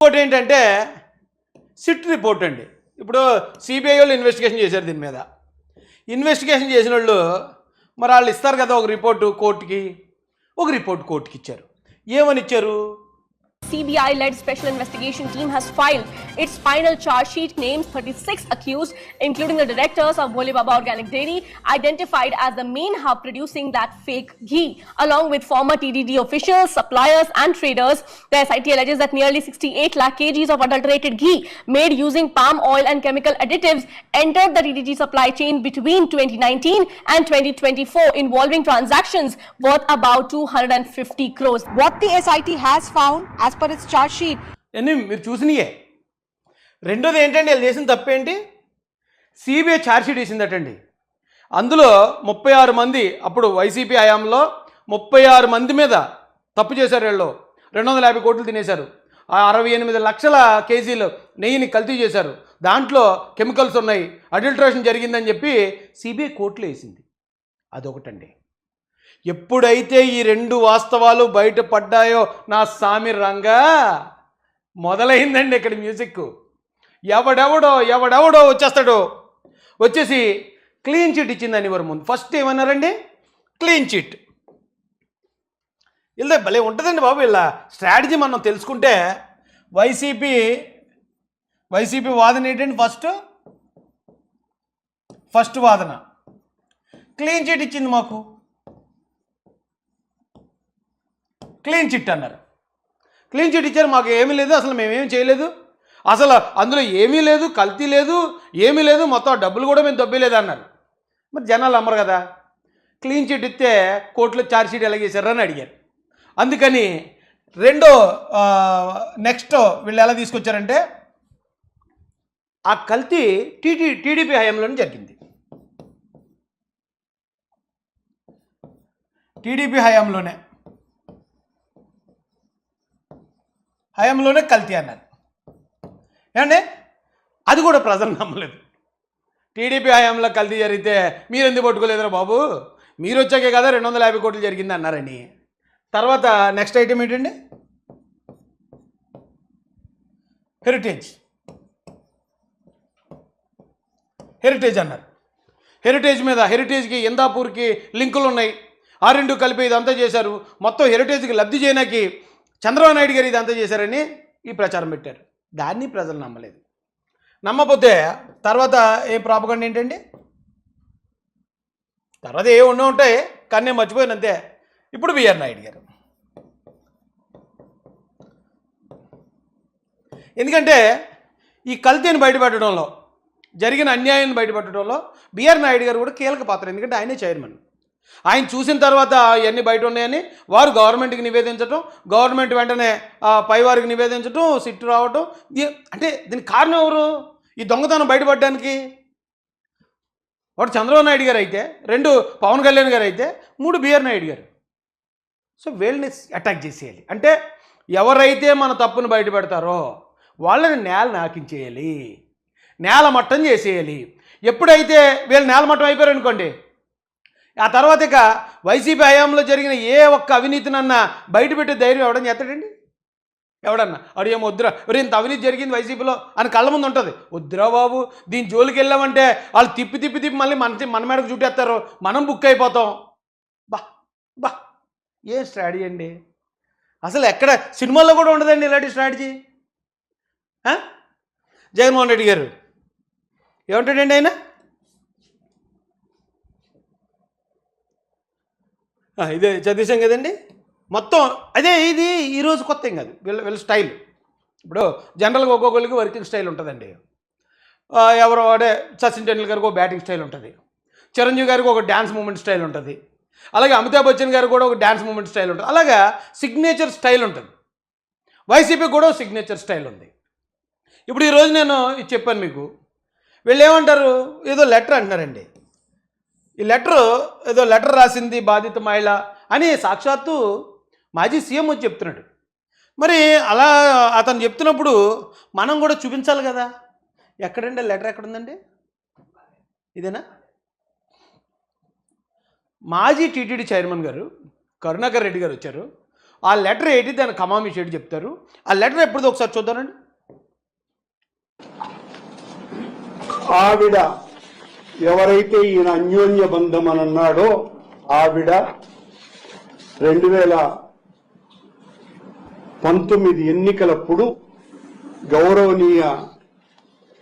ఇంకోటి ఏంటంటే SIT report అండి. ఇప్పుడు సిబిఐ వాళ్ళు ఇన్వెస్టిగేషన్ చేశారు దీని మీద. ఇన్వెస్టిగేషన్ చేసిన వాళ్ళు మరి వాళ్ళు ఇస్తారు కదా ఒక రిపోర్టు కోర్టుకి, ఒక రిపోర్ట్ కోర్టుకి ఇచ్చారు. ఏమని ఇచ్చారు? CBI-led special investigation team has filed its final charge sheet, names 36 accused, including the directors of Bhole Baba Organic Dairy, identified as the main hub producing that fake ghee, along with former TDD officials, suppliers, and traders. The SIT alleges that nearly 68 lakh kgs of adulterated ghee made using palm oil and chemical additives entered the TDD supply chain between 2019 and 2024, involving transactions worth about 250 crores. What the SIT has found, as per its charge sheet. అన్నీ మీరు చూసినాయే. రెండోది ఏంటంటే వీళ్ళు చేసిన తప్పేంటి? CBI charge sheet వేసిందటండి. అందులో 36 మంది, అప్పుడు వైసీపీ హయాంలో 36 మంది మీద తప్పు చేశారు. వీళ్ళు 250 కోట్లు తినేశారు. 68 లక్షల కేజీలు నెయ్యిని కల్తీ చేశారు. దాంట్లో కెమికల్స్ ఉన్నాయి, అడల్ట్రేషన్ జరిగిందని చెప్పి సిబిఐ కోర్టులో వేసింది. అదొకటండి. ఎప్పుడైతే ఈ 2 వాస్తవాలు బయటపడ్డాయో నా సామి రంగా మొదలైందండి ఇక్కడ మ్యూజిక్. ఎవడెవడో వచ్చేస్తాడో, వచ్చేసి క్లీన్ చిట్ ఇచ్చిందని వారు ముందు ఫస్ట్ ఏమన్నారండి? Clean chit. ఇలా భలే ఉంటుందండి బాబు. ఇలా స్ట్రాటజీ మనం తెలుసుకుంటే వైసీపీ వాదన ఏంటండి? ఫస్ట్ వాదన క్లీన్ చిట్ ఇచ్చింది మాకు, క్లీన్ చిట్ అన్నారు. క్లీన్ చిట్ ఇచ్చారు, మాకు ఏమీ లేదు, అసలు మేమేం చేయలేదు, అసలు అందులో ఏమీ లేదు, కల్తీ లేదు, ఏమీ లేదు, మొత్తం డబ్బులు కూడా మేము దొబ్బేలేదు అన్నారు. మరి జనాలు అమ్మరు కదా. క్లీన్ చిట్ ఇస్తే కోర్టులో ఛార్జ్ షీట్ ఎలా చేశారని అడిగారు. అందుకని నెక్స్ట్ వీళ్ళు ఎలా తీసుకొచ్చారంటే ఆ కల్తీ టీడీపీ హయాంలోనే జరిగింది. టీడీపీ హయాంలోనే కల్తీ అన్నారు. ఏమండి, అది కూడా ప్రజలు నమ్మలేదు. టీడీపీ హయాంలో కల్తీ జరిగితే మీరు ఎందుకు పట్టుకోలేదురా బాబు, మీరు వచ్చాకే కదా 250 కోట్లు జరిగింది అన్నారని. తర్వాత నెక్స్ట్ ఐటమ్ ఏంటండి? హెరిటేజ్ అన్నారు. హెరిటేజ్కి ఇందాపూర్కి లింకులు ఉన్నాయి. ఆ 2 కలిపి ఇదంతా చేశారు. మొత్తం హెరిటేజ్కి లబ్ధి చేయడానికి చంద్రబాబు నాయుడు గారు ఇదంతా చేశారని ఈ ప్రచారం పెట్టారు. దాన్ని ప్రజలు నమ్మలేదు. నమ్మకపోతే తర్వాత ఏ ప్రాపగండ ఏంటండి? తర్వాత ఏ ఉంటాయి కానీ నేను మర్చిపోయాను అంతే. ఇప్పుడు బిఆర్ నాయుడు గారు, ఎందుకంటే ఈ కల్తీని బయటపెట్టడంలో, జరిగిన అన్యాయాన్ని బయటపెట్టడంలో బిఆర్ నాయుడు గారు కూడా కీలక పాత్ర. ఎందుకంటే ఆయనే చైర్మన్. ఆయన చూసిన తర్వాత ఇవన్నీ బయట ఉన్నాయని వారు గవర్నమెంట్కి నివేదించడం, గవర్నమెంట్ వెంటనే పైవారికి నివేదించడం, సిట్టు రావటం. అంటే దీనికి కారణం ఎవరు? ఈ దొంగతనం బయటపడడానికి ఒకటి చంద్రబాబు నాయుడు గారు అయితే, 2 పవన్ కళ్యాణ్ గారు అయితే, 3 బిఆర్ నాయుడు గారు. సో వీళ్ళని అటాక్ చేసేయాలి. అంటే ఎవరైతే మన తప్పును బయటపెడతారో వాళ్ళని నేల నాకించేయాలి, నేల మట్టం చేసేయాలి. ఎప్పుడైతే వీళ్ళు నేల మట్టం అయిపోయారు అనుకోండి, ఆ తర్వాత ఇక వైసీపీ హయాంలో జరిగిన ఏ ఒక్క అవినీతినన్నా బయటపెట్టే ధైర్యం ఎవడని చేస్తాడండి? ఎవడన్నా అడిగేమో వద్దురా, ఇంత అవినీతి జరిగింది వైసీపీలో అని కళ్ళ ముందు ఉంటుంది. వద్దురా బాబు, దీని జోలికి వెళ్ళామంటే వాళ్ళు తిప్పి మళ్ళీ మన మీదకు చుట్టేస్తారు, మనం బుక్ అయిపోతాం. బా ఏ స్ట్రాటజీ అండి? అసలు ఎక్కడ సినిమాల్లో కూడా ఉండదండి ఇలాంటి స్ట్రాటజీ. జగన్మోహన్ రెడ్డి గారు ఏమంటాడండి ఆయన? ఇదే చదివేశాం కదండి మొత్తం. అదే ఇది ఈరోజు కొత్త ఏం కాదు. వీళ్ళ స్టైల్ ఇప్పుడు జనరల్గా ఒక్కొక్కరికి వర్కింగ్ స్టైల్ ఉంటుందండి. ఎవరో అంటే సచిన్ టెండూల్కర్కి ఒక బ్యాటింగ్ స్టైల్ ఉంటుంది, చిరంజీవి గారికి ఒక డ్యాన్స్ మూమెంట్ స్టైల్ ఉంటుంది, అలాగే అమితాబ్ బచ్చన్ గారికి కూడా ఒక డ్యాన్స్ మూమెంట్ స్టైల్ ఉంటుంది. అలాగా సిగ్నేచర్ స్టైల్ ఉంటుంది. వైసీపీ కూడా సిగ్నేచర్ స్టైల్ ఉంది. ఇప్పుడు ఈరోజు నేను ఇది చెప్పాను మీకు, వీళ్ళు ఏమంటారు? ఏదో లెటర్ అంటున్నారండి. ఈ లెటర్ రాసింది బాధిత మహిళ అని సాక్షాత్తు మాజీ సీఎం వచ్చి చెప్తున్నాడు. మరి అలా అతను చెప్తున్నప్పుడు మనం కూడా చూపించాలి కదా. ఎక్కడండి లెటర్? ఎక్కడుందండి? ఇదేనా? మాజీ టీటీడీ చైర్మన్ గారు కరుణాకర్ రెడ్డి గారు వచ్చారు. ఆ లెటర్ ఏంటి, దాని కమామిషి ఏంటి చెప్తారు. ఆ లెటర్ ఎప్పుడుదో ఒకసారి చూద్దానండి. ఆవిడ ఎవరైతే ఈయన అన్యోన్య బంధం అని అన్నాడో ఆవిడ 2019 ఎన్నికలప్పుడు గౌరవనీయ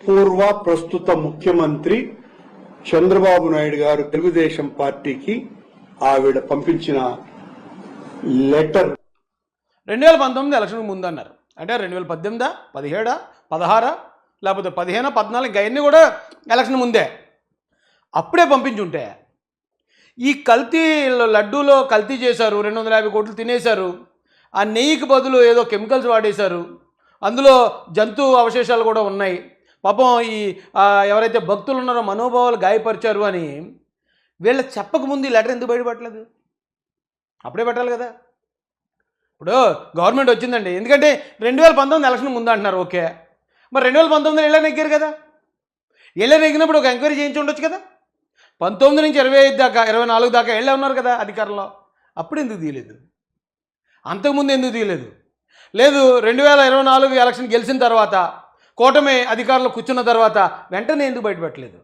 పూర్వ ప్రస్తుత ముఖ్యమంత్రి చంద్రబాబు నాయుడు గారు తెలుగుదేశం పార్టీకి ఆవిడ పంపించిన లెటర్ 2019 ఎలక్షన్ ముందు అన్నారు. అంటే 2018, 17, 16 లేకపోతే 15, 14 ఇంకా అన్నీ కూడా ఎలక్షన్ ముందే. అప్పుడే పంపించుంటే ఈ కల్తీ లడ్డూలో కల్తీ చేశారు, 250 కోట్లు తినేశారు, ఆ నెయ్యికి బదులు ఏదో కెమికల్స్ వాడేశారు, అందులో జంతు అవశేషాలు కూడా ఉన్నాయి, పాపం ఈ ఎవరైతే భక్తులు ఉన్నారో మనోభావాలు గాయపరిచారు అని వీళ్ళకి చెప్పకముందు ఈ లెటర్ ఎందుకు బయటపడలేదు? అప్పుడే పెట్టాలి కదా. ఇప్పుడు గవర్నమెంట్ వచ్చిందండి, ఎందుకంటే 2019 ఎలక్షన్ ముందు అంటున్నారు. ఓకే, మరి 2019 ఇళ్ళ నెగ్గారు కదా, ఇళ్ళ నెగ్గినప్పుడు ఒక ఎంక్వైరీ చేయించి ఉండొచ్చు కదా. 19 నుంచి 25 దాకా 24 దాకా ఇళ్ళే ఉన్నారు కదా అధికారంలో, అప్పుడు ఎందుకు తీయలేదు? అంతకుముందు ఎందుకు తీయలేదు? లేదు 2024 ఎలక్షన్ గెలిచిన తర్వాత కూటమి అధికారంలో కూర్చున్న తర్వాత వెంటనే ఎందుకు బయటపెట్టలేదు?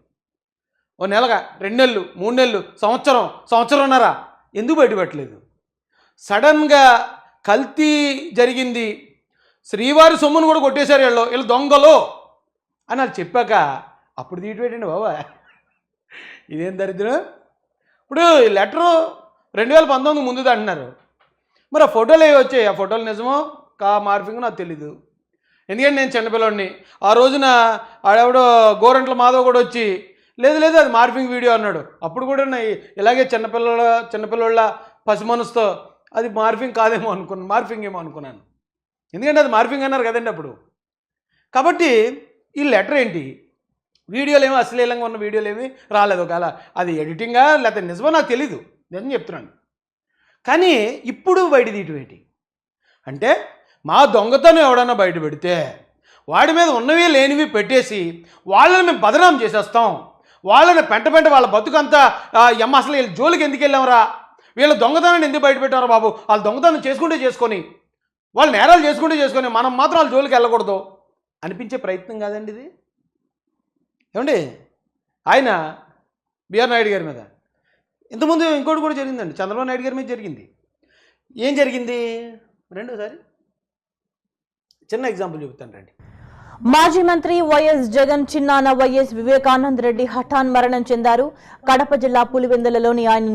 ఓ నెలగా, 2 నెలలు, 3 నెలలు, సంవత్సరంన్నర ఎందుకు బయటపెట్టలేదు? సడన్గా కల్తీ జరిగింది, శ్రీవారి సొమ్మును కూడా కొట్టేశారు వీళ్ళు దొంగలు అని వాళ్ళు చెప్పాక అప్పుడు తీయటండి బాబా, ఇదేం దరిద్రం. ఇప్పుడు ఈ లెటరు 2019 ముందుది అంటున్నారు, మరి ఆ ఫోటోలు ఏవి వచ్చాయి? ఆ ఫోటోలు నిజమో మార్పింగ్ నాకు తెలీదు. ఎందుకంటే నేను చిన్నపిల్లని ఆ రోజున ఆడెవడో గోరంట్ల మాధవ్ కూడా వచ్చి లేదు అది మార్పింగ్ వీడియో అన్నాడు. అప్పుడు కూడా ఇలాగే చిన్నపిల్లల పసి మనసుతో అది మార్పింగ్ కాదేమో అనుకున్నాను, మార్పింగ్ ఏమో అనుకున్నాను. ఎందుకంటే అది మార్పింగ్ అన్నారు కదండి అప్పుడు. కాబట్టి ఈ లెటర్ ఏంటి, వీడియోలు ఏమో అశ్లీలంగా ఉన్న వీడియోలు ఏమి రాలేదు. ఒకవేళ అది ఎడిటింగా లేకపోతే నిజమో నాకు తెలీదు, నిజం చెప్తున్నాను. కానీ ఇప్పుడు బయట తీయటం ఏంటి అంటే, మా దొంగతనం ఎవడన్నా బయట పెడితే వాడి మీద ఉన్నవి లేనివి పెట్టేసి వాళ్ళని మేము బదనాం చేసేస్తాం, వాళ్ళని పెంట వాళ్ళ బతుకంతా అసలు వీళ్ళ జోలికి ఎందుకు వెళ్ళామరా, వీళ్ళ దొంగతనాన్ని ఎందుకు బయట పెట్టారా బాబు, వాళ్ళు దొంగతనం చేసుకొని వాళ్ళు నేరాలు చేసుకొని మనం మాత్రం వాళ్ళ జోలికి వెళ్ళకూడదు అనిపించే ప్రయత్నం కాదండి ఇది. ఏమండి, ఆయన బిఆర్ నాయుడు గారి మీద ఇంతకుముందు ఇంకోటి కూడా జరిగిందండి, చంద్రబాబు నాయుడు గారి మీద జరిగింది. ఏం జరిగింది రెండోసారి చిన్న ఎగ్జాంపుల్ చెబుతాను రండి. మాజీ మంత్రి వైఎస్ జగన్ చిన్నాన్న వైఎస్ వివేకానంద రెడ్డి హఠాన్ మరణం చెందారు. కడప జిల్లా పులివెందులలోని ఆయన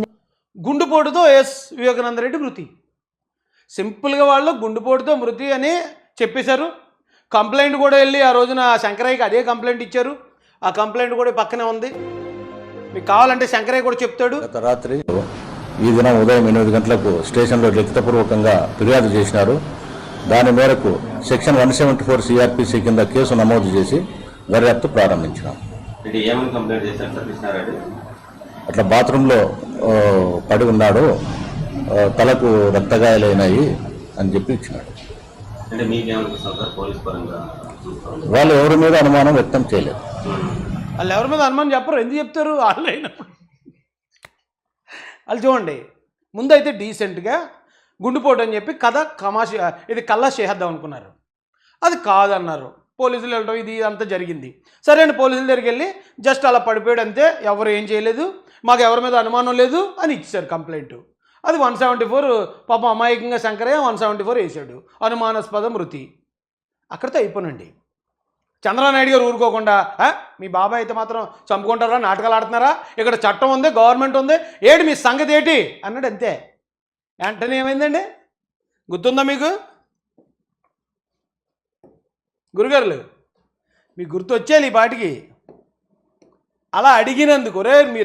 గుండుపోటుతో ఎస్ వివేకానంద రెడ్డి మృతి. సింపుల్గా వాళ్ళు గుండుపోటుతో మృతి అని చెప్పేశారు. కంప్లైంట్ కూడా వెళ్ళి ఆ రోజున శంకరయ్యకి అదే కంప్లైంట్ ఇచ్చారు. ఆ కంప్లైంట్ కూడా పక్కనే ఉంది, మీకు కావాలంటే శంకరయ్య కూడా చెప్తాడు. గత రాత్రి ఈ దినం ఉదయం 8 గంటలకు స్టేషన్లో లిఖితపూర్వకంగా ఫిర్యాదు చేసినారు. దాని మేరకు సెక్షన్ 174 సిఆర్పిసి కింద కేసు నమోదు చేసి దర్యాప్తు ప్రారంభించినాం. అట్లా బాత్రూంలో పడి ఉన్నాడు, తలకు రక్తగాయాలైనాయి అని చెప్పి ఇచ్చినాడు. వాళ్ళు ఎవరి మీద అనుమానం వ్యక్తం చేయలేదు. వాళ్ళు ఎవరి మీద అనుమానం చెప్పరు, ఎందుకు చెప్తారు? వాళ్ళు అయినప్పుడు వాళ్ళు చూడండి, ముందైతే డీసెంట్గా గుండుపోటు అని చెప్పి కథ ఇది కల్లా చేద్దాం అనుకున్నారు, అది కాదన్నారు. పోలీసులు వెళ్ళడం ఇది అంతా జరిగింది. సరే అండి, పోలీసుల దగ్గరికి వెళ్ళి జస్ట్ అలా పడిపోయాడు అంతే, ఎవరు ఏం చేయలేదు, మాకు ఎవరి మీద అనుమానం లేదు అని ఇచ్చారు కంప్లైంట్. అది 174 పాపం అమాయకంగా శంకరయ్య 174 వేసాడు, అనుమానాస్పద మృతి. అక్కడితో అయిపోనండి. చంద్రబాబు నాయుడు గారు ఊరుకోకుండా మీ బాబాయ్ అయితే మాత్రం చంపుకుంటారా, నాటకాలు ఆడుతున్నారా, ఇక్కడ చట్టం ఉంది, గవర్నమెంట్ ఉంది, ఏంటి మీ సంగతి ఏంటి అన్నాడు అంతే. వెంటనే ఏమైందండి గుర్తుందా మీకు? గురుగారులు మీకు గుర్తు వచ్చేయాలి ఈ పాటికి. అలా అడిగినందుకు రే మీరు